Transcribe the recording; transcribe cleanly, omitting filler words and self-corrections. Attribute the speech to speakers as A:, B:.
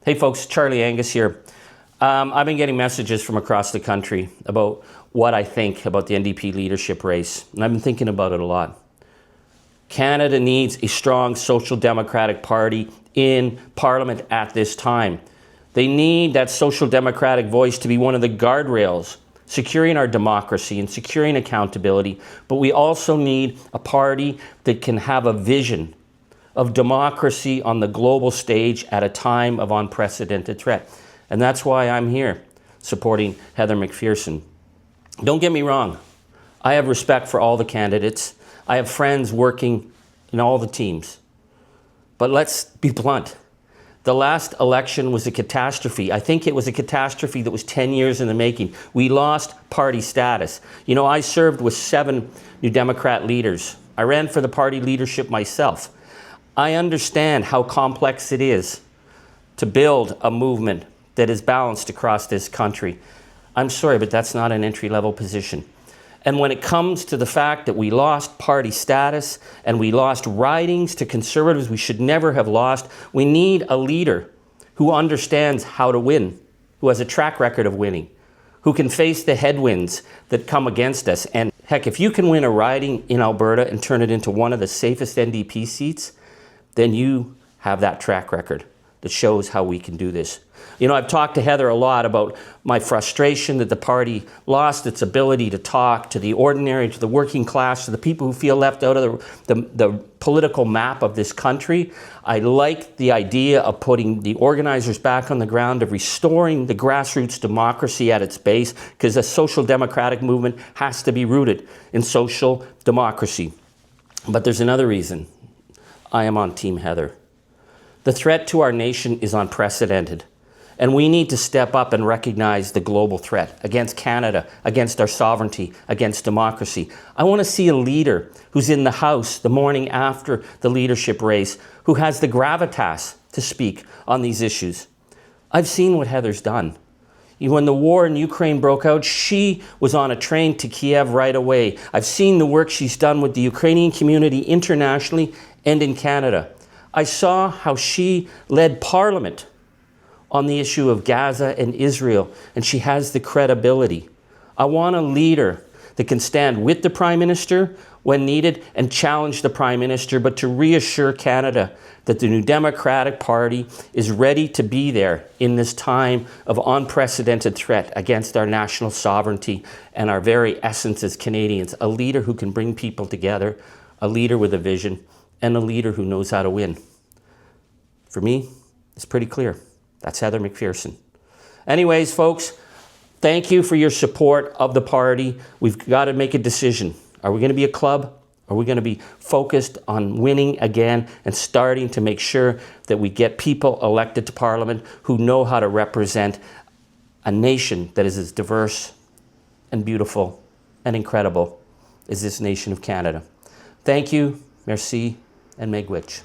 A: Hey folks, Charlie Angus here. I've been getting messages from across the country about what I think about the NDP leadership race, and I've been thinking about it a lot. Canada needs a strong social democratic party in Parliament at this time. They need that social democratic voice to be one of the guardrails securing our democracy and securing accountability, but we also need a party that can have a vision of democracy on the global stage at a time of unprecedented threat. And that's why I'm here supporting Heather McPherson. Don't get me wrong, I have respect for all the candidates. I have friends working in all the teams. But let's be blunt. The last election was a catastrophe. I think it was a catastrophe that was 10 years in the making. We lost party status. You know, I served with 7 New Democrat leaders. I ran for the party leadership myself. I understand how complex it is to build a movement that is balanced across this country. I'm sorry, but that's not an entry-level position. And when it comes to the fact that we lost party status and we lost ridings to Conservatives we should never have lost, we need a leader who understands how to win, who has a track record of winning, who can face the headwinds that come against us. And heck, if you can win a riding in Alberta and turn it into one of the safest NDP seats, then you have that track record that shows how we can do this. You know, I've talked to Heather a lot about my frustration that the party lost its ability to talk to the ordinary, to the working class, to the people who feel left out of the political map of this country. I like the idea of putting the organizers back on the ground, of restoring the grassroots democracy at its base, because a social democratic movement has to be rooted in social democracy. But there's another reason I am on Team Heather. The threat to our nation is unprecedented, and we need to step up and recognize the global threat against Canada, against our sovereignty, against democracy. I want to see a leader who's in the House the morning after the leadership race, who has the gravitas to speak on these issues. I've seen what Heather's done. When the war in Ukraine broke out, she was on a train to Kiev right away. I've seen the work she's done with the Ukrainian community internationally and in Canada. I saw how she led Parliament on the issue of Gaza and Israel, and she has the credibility. I want a leader that can stand with the Prime Minister when needed and challenge the Prime Minister, but to reassure Canada that the New Democratic Party is ready to be there in this time of unprecedented threat against our national sovereignty and our very essence as Canadians. A leader who can bring people together, a leader with a vision, and a leader who knows how to win. For me, it's pretty clear. That's Heather McPherson. Anyways, folks, thank you for your support of the party. We've got to make a decision. Are we going to be a club? Are we going to be focused on winning again and starting to make sure that we get people elected to Parliament who know how to represent a nation that is as diverse and beautiful and incredible as this nation of Canada? Thank you, merci, and megwich.